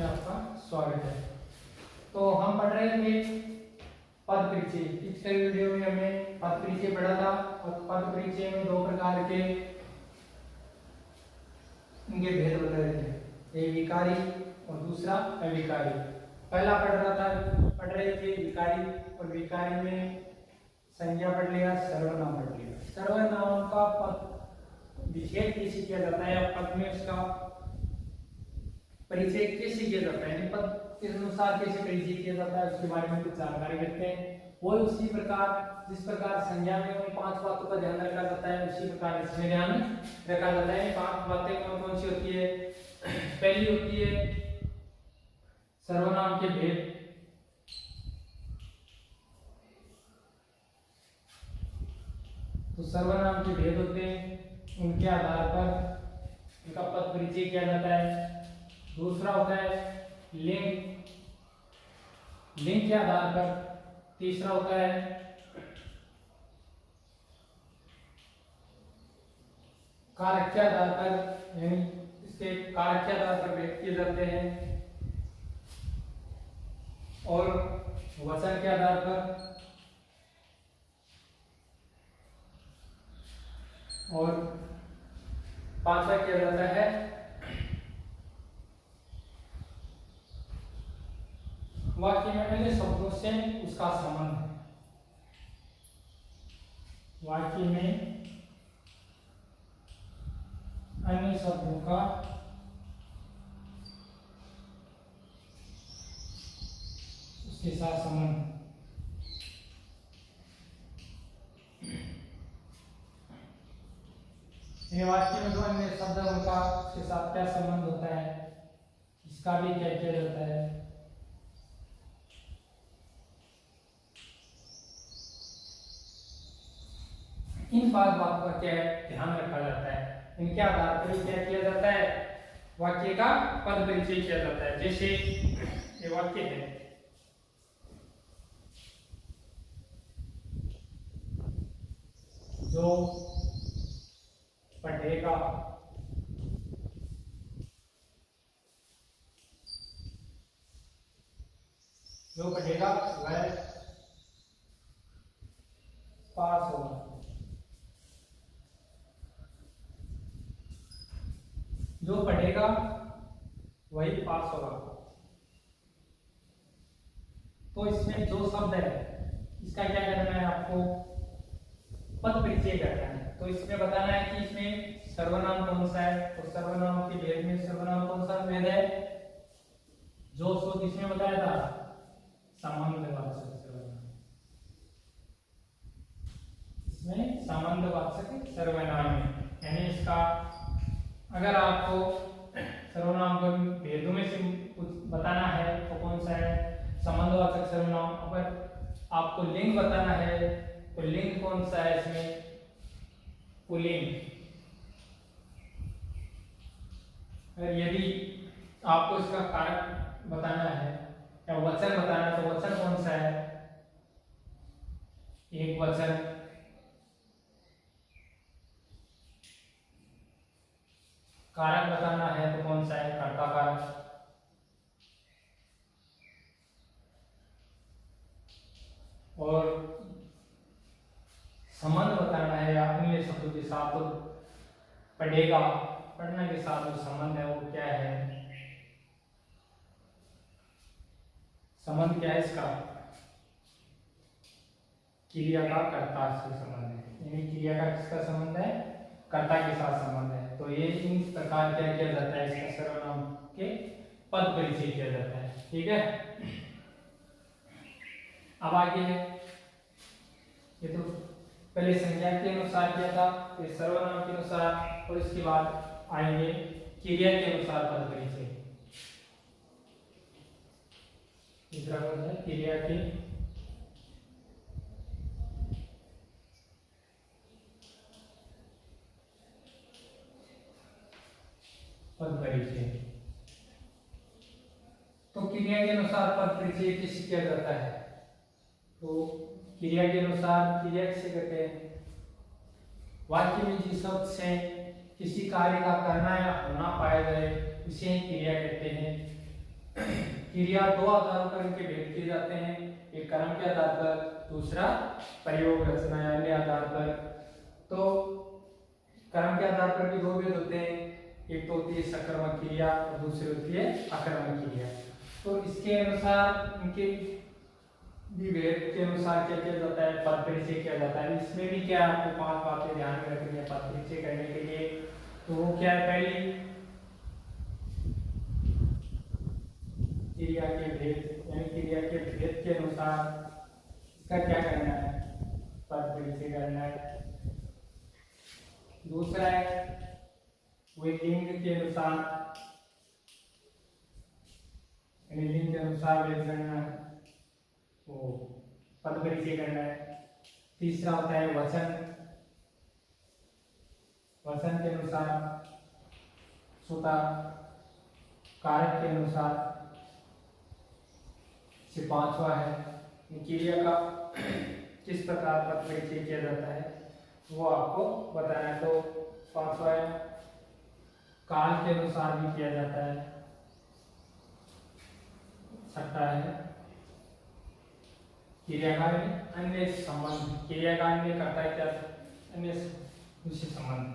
में आपका स्वागत है। तो हम पढ़ रहे थे पद परिचय। पिछले वीडियो में हमने पद परिचय पढ़ा था और पद परिचय में दो प्रकार के इनके भेद बता रहे थे, एक विकारी और दूसरा अविकारी। पहला पढ़ रहे थे विकारी, और विकारी में संज्ञा पढ़ लिया, सर्वनाम पढ़ लिया। सर्वनाम का पद विच्छेद कैसे किया जाता है, पद में उसका परिचय कैसे किया जाता है, पद के अनुसार कैसे परिचय किया जाता है, उसके बारे में कुछ जानकारी रखते हैं। और उसी प्रकार जिस प्रकार संज्ञा में उन 5 बातों का ध्यान रखा जाता है, उसी प्रकार इसमें ध्यान रखा जाता है। 5 बातें कौन कौन सी होती है? पहली होती है सर्वनाम के भेद। तो सर्वनाम के भेद होते हैं, उनके आधार पर उनका पद परिचय किया जाता है। दूसरा होता है लिंग, लिंग के आधार पर। तीसरा होता है कारक के आधार पर, यानी इसके कारक के आधार पर भेद किए जाते हैं। और वचन के आधार पर, और पांचवा किया जाता है वाक्य में अन्य शब्दों से उसका संबंध। वाक्य में अन्य शब्दों का उसके साथ संबंध। ये वाक्य में जो अन्य शब्द है उनका उसके साथ क्या संबंध होता है, इसका भी क्या किया जाता है। इन 5 बातों का क्या ध्यान रखा जाता है, इनके आधार पर क्या किया जाता है, वाक्य का पद परिचय किया जाता है। जैसे ये वाक्य है, जो पढ़ेगा वह पास होगा। जो पढ़ेगा वही पास होगा। तो इसमें जो शब्द है इसका क्या करना है, आपको पद परिचय करना है। तो इसमें बताना है कि इसमें सर्वनाम कौन सा है, तो सर्वनाम के भेद में सर्वनाम कौन सा भेद है, जो शब्द इसमें बताया था संबंधवाचक सर्वनाम। इसमें संबंधवाचक सर्वनाम है, यानी इसका अगर आपको सर्वनाम को भेदों में से कुछ बताना है तो कौन सा है, संबंधवाचक सर्वनाम। अगर आपको लिंग बताना है तो लिंग कौन सा है, इसमें पुल्लिंग। अगर यदि आपको इसका कारक बताना है या वचन बताना है तो वचन कौन सा है, एक वचन। कारक बताना है तो कौन सा है, कर्ता कारक। और संबंध बताना है या अन्य शब्दों के साथ, तो पढ़ेगा, पढ़ने के साथ जो संबंध है वो क्या है, संबंध क्या है इसका, क्रिया का कर्ता से संबंध है, यानी क्रिया का किसका संबंध है, कर्ता के साथ संबंध है। तो ये इन प्रकार क्या किया जाता है, इसका सर्वनाम के पद परिचय किया जाता है। ठीक है, अब आगे है, ये तो पहले संज्ञा के अनुसार किया था, फिर सर्वनाम के अनुसार, और इसके बाद आएंगे क्रिया के अनुसार पद परिचय। तीसरा पद है क्रिया के पद परिचय। तो क्रिया के अनुसार पद परिचय कैसे किया जाता है, तो क्रिया के अनुसार क्रिया किसे कहते हैं, वाक्य में जिस शब्द से किसी कार्य का करना या होना पाया जाए उसे क्रिया कहते हैं। क्रिया दो आधारों पर इनके भेद किए जाते हैं, एक कर्म के आधार पर, दूसरा प्रयोग रचना या अन्य आधार पर। तो कर्म के आधार पर भी दो भेद होते हैं, एक तो होती है सकर्मक क्रिया और दूसरी होती है अकर्मक क्रिया। तो इसके अनुसार इनके विभेद के अनुसार क्या किया जाता है, पद परिचय किया जाता है। इसमें भी क्या आपको 5 बातें ध्यान में रखनी है पद परिचय करने के लिए। तो वो क्या है, पहली क्रिया के भेद, यानी क्रिया के भेद के अनुसार इसका क्या करना है, पद परिचय करना है। दूसरा है वे लिंग के अनुसार, यानी लिंग के अनुसार भेद करना है, वो पद परिचय करना है। तीसरा होता है वचन, वचन के अनुसार। चौथा कारक के अनुसार। से पांचवा है क्रिया का किस प्रकार पद परिचय किया जाता है, वो आपको बताना है। तो पांचवा है काल के अनुसार भी किया जाता है। छठा है क्रियाकाल में अन्य संबंध, क्रियाकाल में करता है क्या, अन्य विषय संबंध।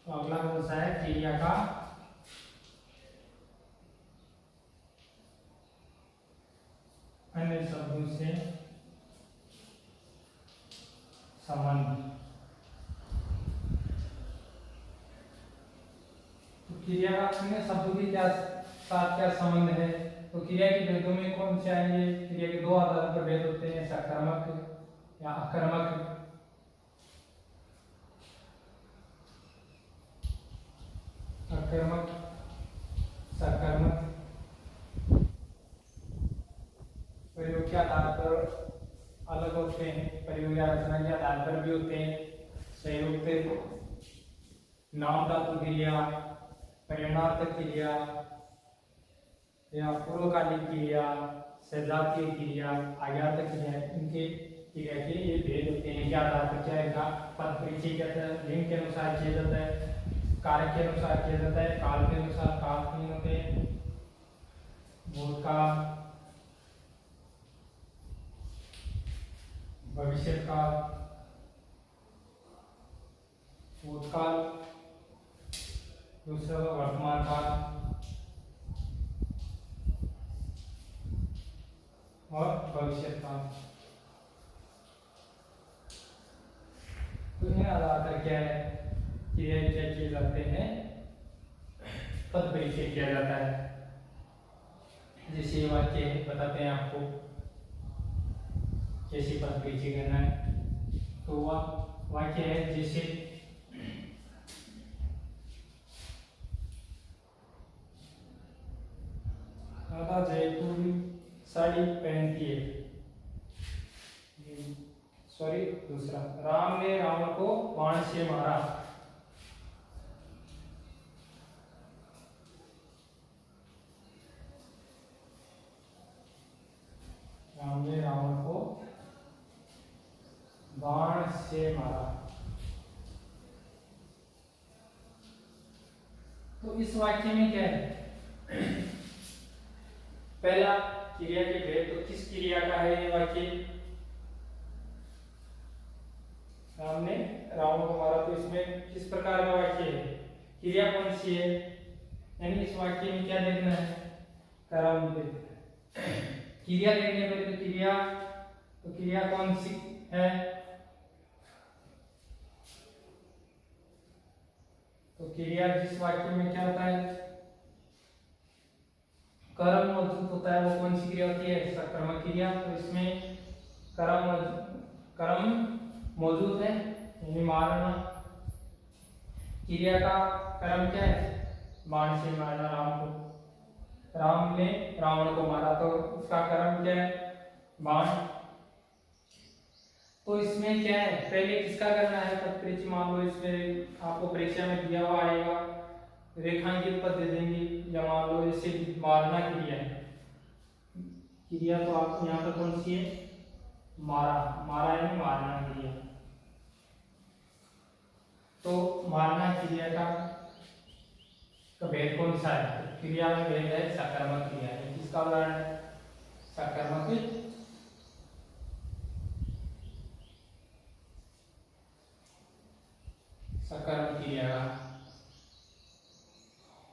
तो अगला कौन सा है, क्रिया का अन्य शब्दों से संबंध। तो क्रिया का अन्य शब्दों के क्या साथ क्या संबंध है, तो क्रिया के भेदों में कौन से आएंगे, क्रिया के दो आधार पर भेद होते हैं, सकर्मक या अकर्मक। अकर्मक, सकर्मक। प्रयोग के आधार पर अलग होते हैं, प्रयोग या रचना के आधार पर भी होते हैं। संयुक्त नाम धातु क्रिया, परिणार्थक क्रिया या पूर्वकालिक क्रिया, सजातीय क्रिया, आज्ञार्थक क्रिया, इनके क्रिया के ये भेद होते हैं। क्या आधार पर क्या है, पद परिचय कहते हैं, लिंग के अनुसार किया जाता है, कारक के अनुसार किया जाता है, काल के अनुसार। काल तीन होते हैं, भूतकाल, भविष्यकाल, भूतकाल, दूसरा वर्तमान काल और भविष्यकाल। तो इन आधार पर क्या है, क्रिया क्या किए जाते हैं, पद परिचय किया जाता है। जैसे वाक्य बताते हैं आपको कैसे पद परिचय करना है। तो वाक्य है जैसे राधा जयपुरी साड़ी पहनती है, सॉरी दूसरा, राम ने रावण को बाण से मारा। राम ने रावण को बाण से मारा। तो इस वाक्य में क्या है, पहला क्रिया के भेद, तो किस क्रिया का है ये वाक्य, राम ने रावण को मारा। तो इसमें किस प्रकार का वाक्य है, क्रिया कौन सी है, यानी इस वाक्य में क्या देखना है, कर्म देखना है। क्रिया देखने पर तो क्रिया कौन सी है, तो क्रिया जिस वाक्य में क्या होता है, कर्म मौजूद होता है, वो कौन सी क्रिया होती है, सकर्मक क्रिया। तो इसमें कर्म मौजूद है, यानी मारना। क्रिया का कर्म क्या है, बाण से मारना राम को। राम ने रावण को मारा, तो उसका कर्म क्या है, बाण। तो इसमें क्या है, पहले किसका करना है पद परिचय। मान लो इसमें आपको परीक्षा में दिया हुआ आएगा, रेखांकित पद दे देंगे, या मान लो जैसे मारना क्रिया है, क्रिया तो आप यहाँ पर कौन सी है, मारा, मारा यानी मारना क्रिया। तो मारना क्रिया का तो भेद कौन सा है? तो क्रिया में भेद है, सकर्मक क्रिया है। किसका उदाहरण है? सकर्मक सकर्मक क्रिया का।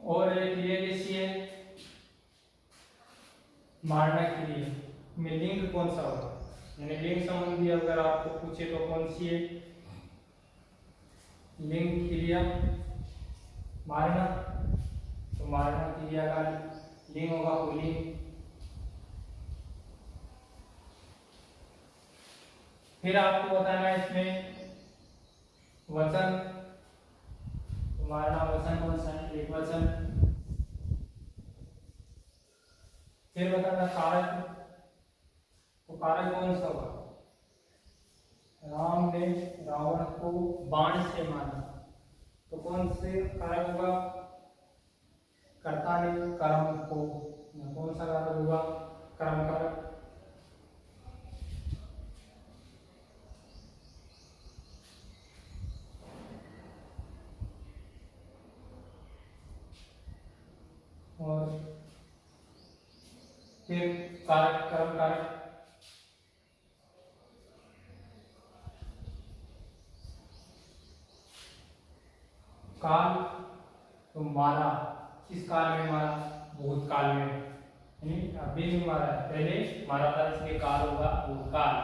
और एक क्रिया कैसी है? मारना क्रिया में लिंग कौन सा होगा? यानी लिंग संबंधी अगर आपको पूछे तो कौन सी है? लिंग क्रिया मारना। तो मारना क्रिया का लिंग होगा पुल्लिंग। फिर आपको बताना है इसमें वचन। तो मारना वचन कौन सा है? एक वचन। फिर बताना कारक। तो कारक कौन सा होगा? राम ने रावण को बाण से मारा। तो कौन से कारक होगा? कर्ता ने कर्म को। कौन सा कारक होगा? कर्म कारक। और फिर कारक कर्म कारक। काल। तो मारा, किस काल में मारा? भूतकाल में। अभी नहीं मारा है, पहले मारा था, इसलिए काल होगा भूतकाल।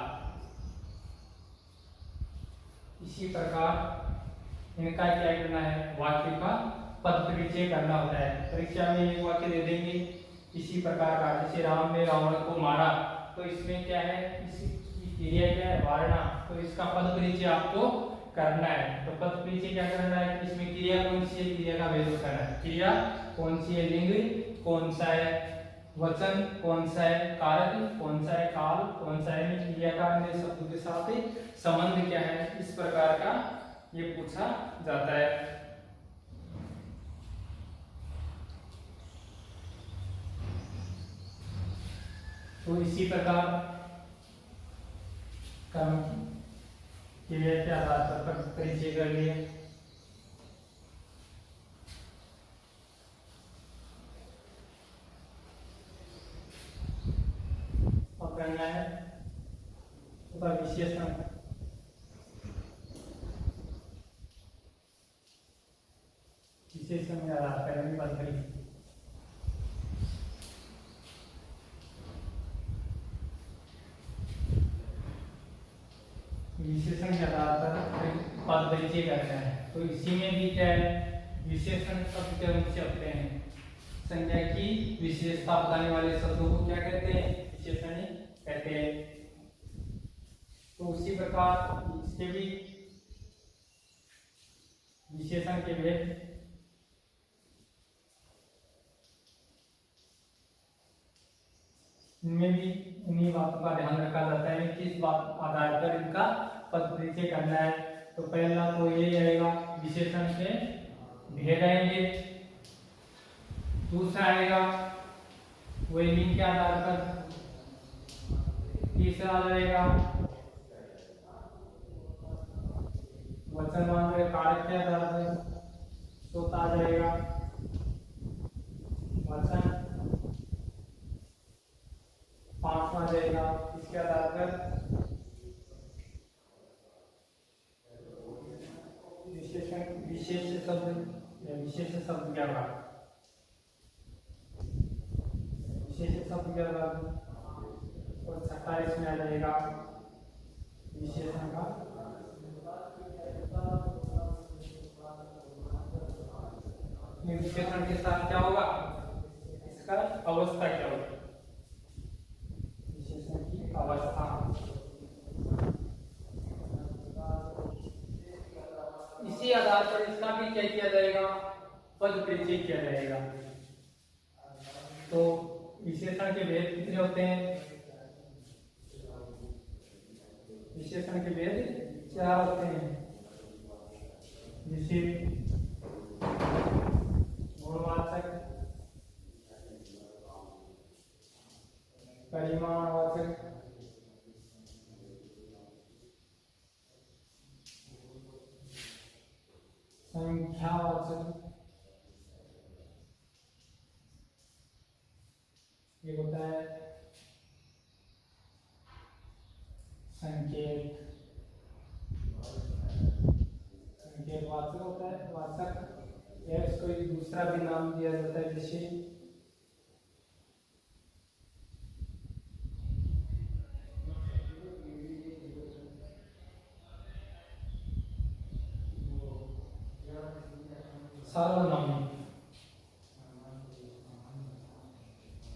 इसी प्रकार इनका क्या करना है? वाक्य का पद परिचय करना होता है। परीक्षा में एक वाक्य दे देंगे इसी प्रकार का, जैसे राम ने रावण को मारा। तो इसमें क्या है? इसकी क्रिया क्या है? मारना। तो इसका पद परिचय आपको करना है। तो पद परिचय क्या करना है? इसमें क्रिया कौन सी है? क्रिया का भेद करना है। क्रिया कौन सी है? लिंग कौन सा है? वचन कौन सा है? कारक कौन सा है? काल कौन सा है? क्रिया का अन्य शब्दों के साथ संबंध क्या है? इस प्रकार का ये पूछा जाता है। तो इसी प्रकार कर्म क्रिया के आधार पर परिचय कर लिए। अब करना है विशेषण। विशेषण के आधार पर बात करेंगे। विशेषण के आधार पर पद परिचय करना है। तो इसी में भी क्या है? विशेषण शब्द के मुख्य होते हैं। संख्या की विशेषता बताने वाले शब्दों को क्या कहते हैं? विशेषण कहते हैं। तो उसी प्रकार इसके भी विशेषण के भेद। इनमें भी उन्हीं बातों का ध्यान रखा जाता है, किस बात आधार पर इनका पद परिचय करना है। तो पहला तो ये आएगा विशेषण के भेद आएंगे। दूसरा आएगा वही लिंग के आधार पर। तीसरा आ जाएगा वचन मान कारक के आधार पर। चौथा आ जाएगा वचन। पांचवा आ जाएगा इसके आधार पर विशेष शब्द। विशेष शब्द क्या होगा? विशेष शब्द क्या होगा? और छठा इसमें आ जाएगा विशेषण का विशेषण के साथ क्या होगा? इसका अवस्था क्या होगी? विशेषण की अवस्था। इसी आधार पर इसका भी क्या किया जाएगा? पद परिचय किया जाएगा। तो विशेषण के भेद कितने होते हैं? विशेषण के भेद 4 होते हैं। जैसे गुणवाचक, परिमाणवाचक, संख्यावाचक एक होता है संकेत, संकेतवाचक होता है वाचक, या इसको एक दूसरा भी नाम दिया जाता है जैसे सार्वनामिक,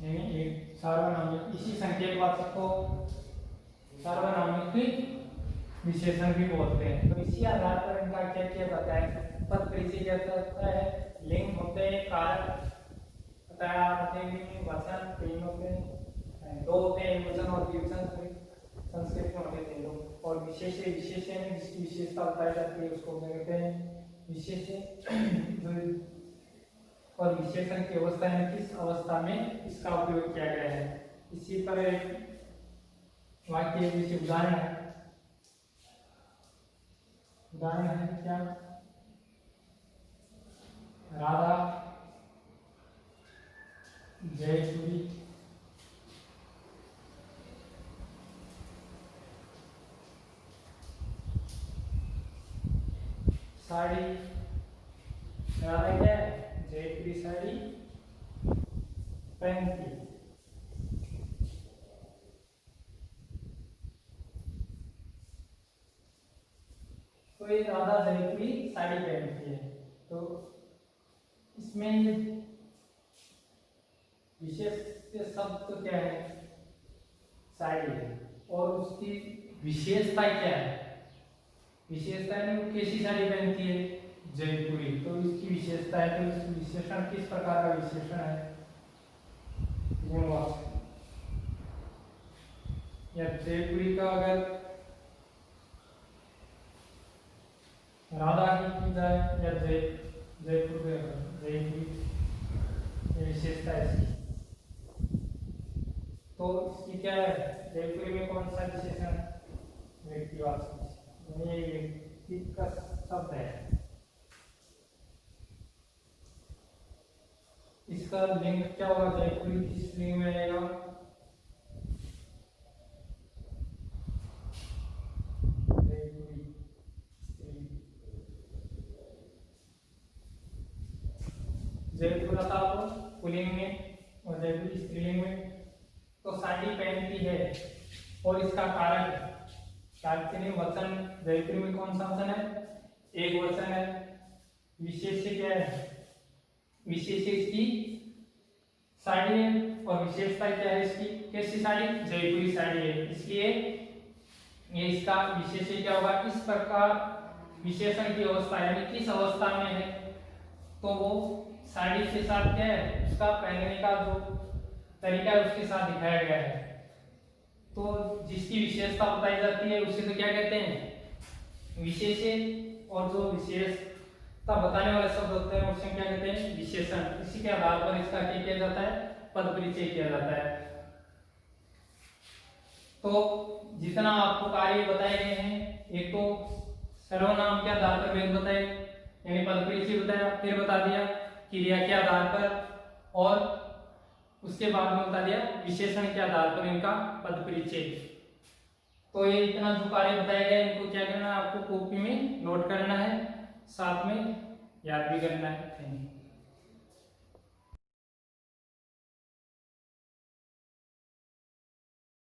यानी एक सार्वनामिक। इसी संकेतवाचक को सार्वनामिक विशेषण भी बोलते हैं। तो इसी आधार पर इनका क्या क्या जाता है, पद परिचय क्या होता है, लिंग होते हैं, कारक बताया होते हैं, वचन तीन होते हैं, दो होते हैं वचन और द्विवचन, संस्कृत में होते हैं दो, और विशेष विशेषण जिसकी विशेषता बताई जाती है उसको कहते हैं विशेषण। और विशेषण की अवस्था है किस अवस्था में इसका उपयोग किया गया है। इसी पर एक वाक्य जैसे उदाहरण है, उदाहरण है क्या, राधा जयपुरी साड़ी, राधा क्या है, जयपुरी साड़ी पहनती। तो ये राधा जयपुरी साड़ी पहनती है, तो इसमें विशेष शब्द तो क्या है, साड़ी है, और उसकी विशेषता क्या है, विशेषता है वो कैसी साड़ी पहनती है, जयपुरी, तो इसकी विशेषता है। तो इसकी विशेषण किस प्रकार का विशेषण है, गुणवाचक। या जयपुरी का अगर राधा की जाए या जयपुर जयपुरी विशेषता है इसकी, तो इसकी क्या है, जयपुरी में कौन सा विशेषण, व्यक्तिवाचक, ये व्यक्ति का शब्द है। इसका लिंग क्या होगा, जयपुरी किस लिंग में आएगा, जयपुरी स्त्री, जयपुर था तो पुल्लिंग में और जयपुरी स्त्रीलिंग में। तो साड़ी पहनती है, और इसका कारक के लिए वचन, जयपुरी में कौन सा वचन है, एक वचन है। विशेष क्या है, विशेष इसकी साड़ी है, और विशेषता क्या है इसकी, कैसी साड़ी, जयपुरी साड़ी है, इसलिए ये इसका विशेष क्या होगा, इस प्रकार विशेषण की अवस्था यानी किस अवस्था में है, तो वो साड़ी के साथ क्या है, उसका पहनने का जो तरीका है उसके साथ दिखाया गया है। तो जिसकी विशेषता बताई जाती है उसे तो क्या कहते हैं, विशेषण, और जो विशेषता बताने वाले शब्द होते हैं उसे क्या कहते हैं, विशेषण। इसी के आधार पर इसका क्या किया जाता है, पद परिचय किया जाता है। तो जितना आपको कार्य बताए गए हैं, एक तो सर्वनाम के आधार पर भेद बताए यानी पद परिचय बताया, फिर बता दिया क्रिया के आधार पर, और उसके बाद में बता दिया विशेषण के आधार पर इनका पद परिचय। तो ये इतना जो कार्य बताया गया इनको क्या करना है, आपको कॉपी में नोट करना है, साथ में याद भी करना है।